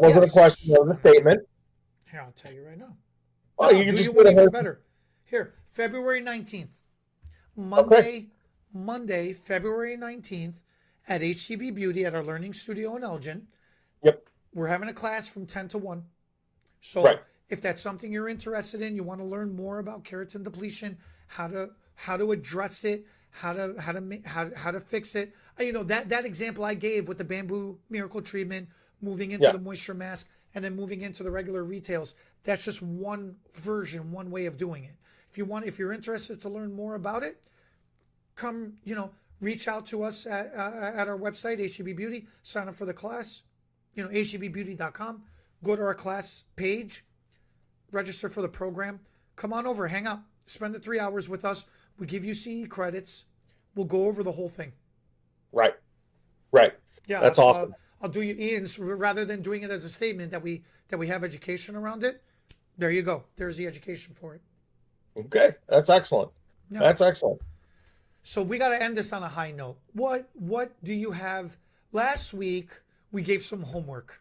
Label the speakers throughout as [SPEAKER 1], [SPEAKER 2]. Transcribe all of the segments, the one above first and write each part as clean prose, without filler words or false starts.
[SPEAKER 1] That wasn't a question,
[SPEAKER 2] Yes.
[SPEAKER 1] that was a statement.
[SPEAKER 2] Here, I'll tell you right now.
[SPEAKER 1] Oh,
[SPEAKER 2] I'll
[SPEAKER 1] you can
[SPEAKER 2] do you
[SPEAKER 1] just go
[SPEAKER 2] one even
[SPEAKER 1] ahead.
[SPEAKER 2] better. Here, February 19th.
[SPEAKER 1] Okay.
[SPEAKER 2] Monday, February 19th at HTB Beauty at our learning studio in Elgin.
[SPEAKER 1] Yep.
[SPEAKER 2] We're having a class from 10 to 1. So
[SPEAKER 1] Right.
[SPEAKER 2] if that's something you're interested in, you want to learn more about keratin depletion, how to address it, how to fix it. That example I gave with the bamboo miracle treatment, moving into
[SPEAKER 1] Yeah.
[SPEAKER 2] the moisture mask, and then moving into the regular retails. That's just one version, one way of doing it. If you're interested to learn more about it, come, reach out to us at our website, HTB Beauty, sign up for the class, htbbeauty.com, go to our class page, register for the program, come on over, hang out, spend the 3 hours with us. We give you CE credits. We'll go over the whole thing.
[SPEAKER 1] Right. Right.
[SPEAKER 2] Yeah,
[SPEAKER 1] That's awesome.
[SPEAKER 2] I'll do you Ian's rather than doing it as a statement that we have education around it. There you go. There's the education for it.
[SPEAKER 1] Okay. That's excellent.
[SPEAKER 2] Yeah.
[SPEAKER 1] That's excellent.
[SPEAKER 2] So we got to end this on a high note. What do you have? Last week we gave some homework.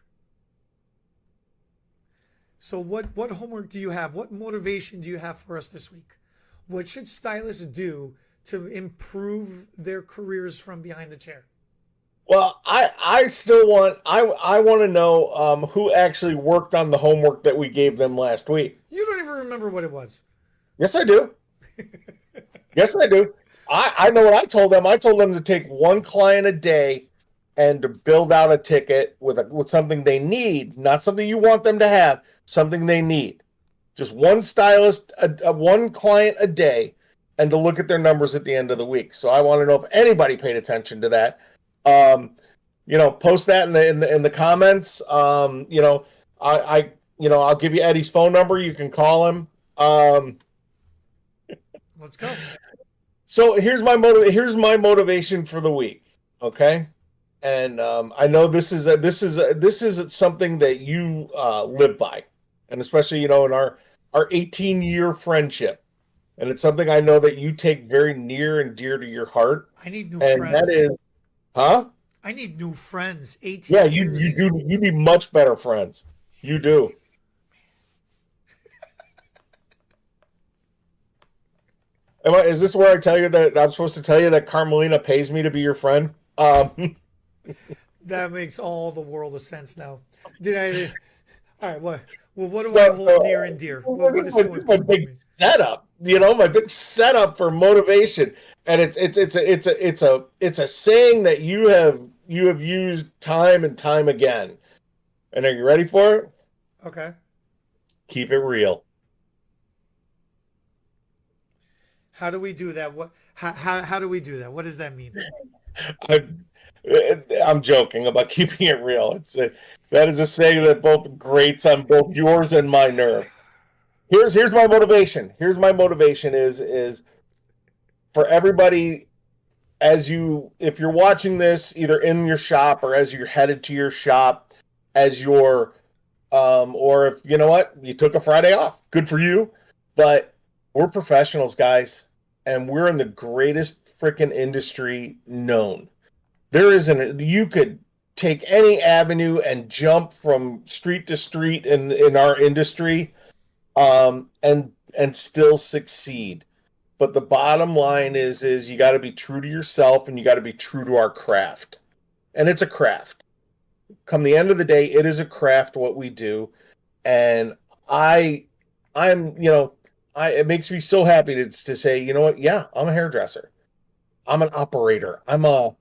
[SPEAKER 2] So what homework do you have? What motivation do you have for us this week? What should stylists do to improve their careers from behind the chair?
[SPEAKER 1] Well, I still want to know who actually worked on the homework that we gave them last week.
[SPEAKER 2] You don't even remember what it was.
[SPEAKER 1] Yes, I do. Yes, I do. I know what I told them. I told them to take one client a day and to build out a ticket with something they need, not something you want them to have, something they need. Just one stylist, one client a day, and to look at their numbers at the end of the week. So I want to know if anybody paid attention to that. Post that in the comments. I'll give you Eddie's phone number. You can call him.
[SPEAKER 2] Let's go.
[SPEAKER 1] So here's my motivation for the week. Okay, and I know this is something that you live by, and especially in our 18-year friendship, and it's something I know that you take very near and dear to your heart.
[SPEAKER 2] I need new
[SPEAKER 1] And
[SPEAKER 2] friends.
[SPEAKER 1] that is, huh?
[SPEAKER 2] I need new friends. 18
[SPEAKER 1] Yeah,
[SPEAKER 2] years.
[SPEAKER 1] you need much better friends. You do. Is this where I tell you that I'm supposed to tell you that Carmelina pays me to be your friend?
[SPEAKER 2] That makes all the world of sense now. Did I? All right. What? Well, what do I hold near and dear? What is so
[SPEAKER 1] This is my
[SPEAKER 2] important to
[SPEAKER 1] big
[SPEAKER 2] me?
[SPEAKER 1] setup, my big setup for motivation, and it's a saying that you have used time and time again. And are you ready for it?
[SPEAKER 2] Okay.
[SPEAKER 1] Keep it real.
[SPEAKER 2] How do we do that? How do we do that? What does that mean?
[SPEAKER 1] I'm joking about keeping it real. That is a saying that both grates on both yours and my nerve. Here's my motivation. Here's my motivation is for everybody, if you're watching this either in your shop or as you're headed to your shop, or if you took a Friday off, good for you. But we're professionals, guys, and we're in the greatest freaking industry known. You could take any avenue and jump from street to street in our industry, and still succeed. But the bottom line is you got to be true to yourself, and you got to be true to our craft. And it's a craft. Come the end of the day, it is a craft what we do, and it makes me so happy to say, you know what? Yeah, I'm a hairdresser. I'm an operator. I'm a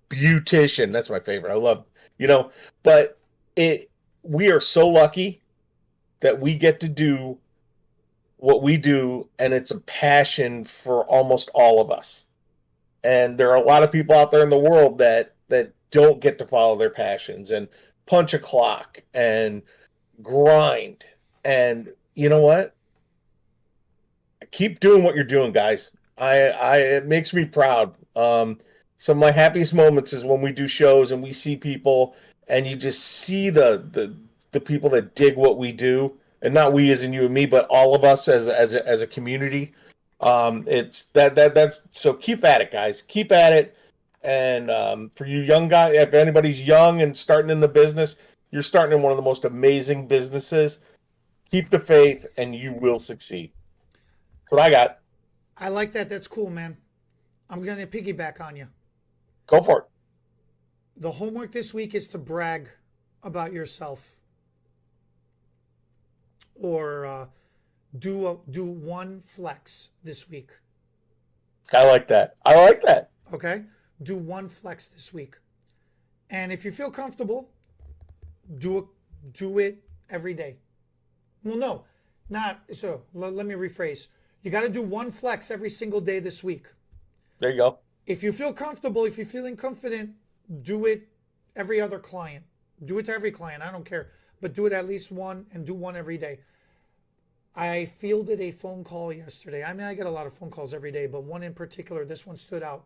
[SPEAKER 1] beautician. That's my favorite. I love, but we are so lucky that we get to do what we do, and it's a passion for almost all of us. And there are a lot of people out there in the world that don't get to follow their passions and punch a clock and grind. And you know what? Keep doing what you're doing, guys. It makes me proud. Some of my happiest moments is when we do shows and we see people, and you just see the people that dig what we do, and not we as in you and me, but all of us as a community. That's so keep at it, guys. Keep at it. And for you young guys, if anybody's young and starting in the business, you're starting in one of the most amazing businesses. Keep the faith, and you will succeed. That's what I got.
[SPEAKER 2] I like that. That's cool, man. I'm going to piggyback on you.
[SPEAKER 1] Go for it.
[SPEAKER 2] The homework this week is to brag about yourself, or do one flex this week.
[SPEAKER 1] I like that. I like that.
[SPEAKER 2] Okay, do one flex this week, and if you feel comfortable, do it every day. Well, no, not so. Let me rephrase. You got to do one flex every single day this week.
[SPEAKER 1] There you go.
[SPEAKER 2] If you feel comfortable, if you're feeling confident, do it every other client. Do it to every client. I don't care. But do it at least one, and do one every day. I fielded a phone call yesterday. I mean, I get a lot of phone calls every day, but one in particular, this one stood out.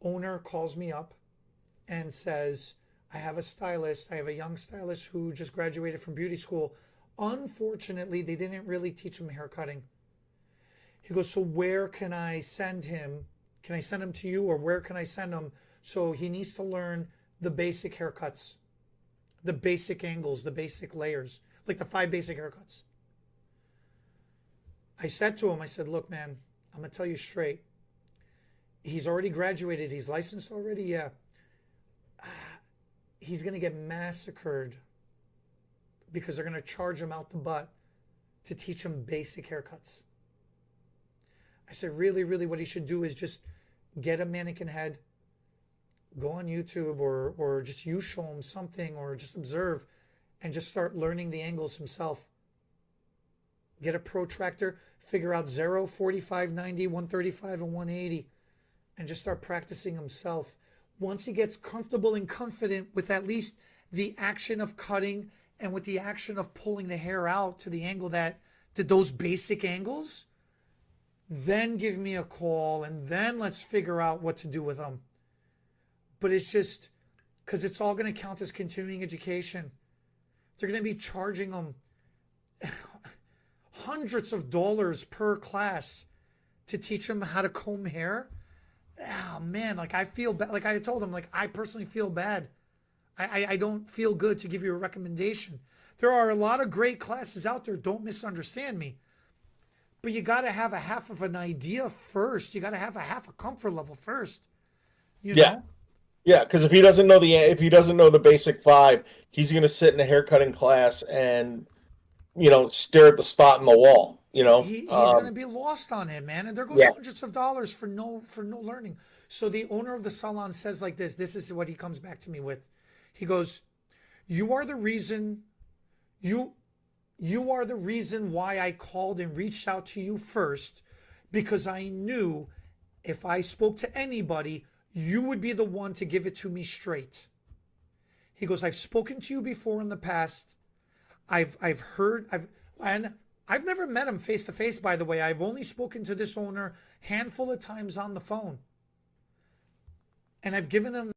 [SPEAKER 2] Owner calls me up and says, I have a stylist. I have a young stylist who just graduated from beauty school. Unfortunately, they didn't really teach him haircutting. He goes, so where can I send him? Can I send him to you, or where can I send him? So he needs to learn the basic haircuts, the basic angles, the basic layers, like the 5 basic haircuts. I said to him, I said, look, man, I'm going to tell you straight. He's already graduated. He's licensed already. Yeah. He's going to get massacred because they're going to charge him out the butt to teach him basic haircuts. I said, really, really what he should do is just get a mannequin head, go on YouTube, or just you show him something, or just observe and just start learning the angles himself. Get a protractor, figure out 0, 45, 90, 135, and 180, and just start practicing himself. Once he gets comfortable and confident with at least the action of cutting and with the action of pulling the hair out to the angle to those basic angles, then give me a call, and then let's figure out what to do with them. But it's just because it's all going to count as continuing education. They're going to be charging them hundreds of dollars per class to teach them how to comb hair. Oh man, like I feel bad. Like I told them, like I personally feel bad. I don't feel good to give you a recommendation. There are a lot of great classes out there. Don't misunderstand me. But you got to have a half of an idea first. You got to have a half a comfort level first. You know?
[SPEAKER 1] Yeah, because if he doesn't know the basic 5, he's going to sit in a haircutting class and stare at the spot in the wall.
[SPEAKER 2] He's going to be lost on it, man. And there goes hundreds of dollars for no learning. So the owner of the salon says like this. This is what he comes back to me with. He goes, "You are the reason. You are the reason why I called and reached out to you first, because I knew if I spoke to anybody, you would be the one to give it to me straight." He goes, "I've spoken to you before in the past. I've never met him face to face, by the way. I've only spoken to this owner a handful of times on the phone. And I've given him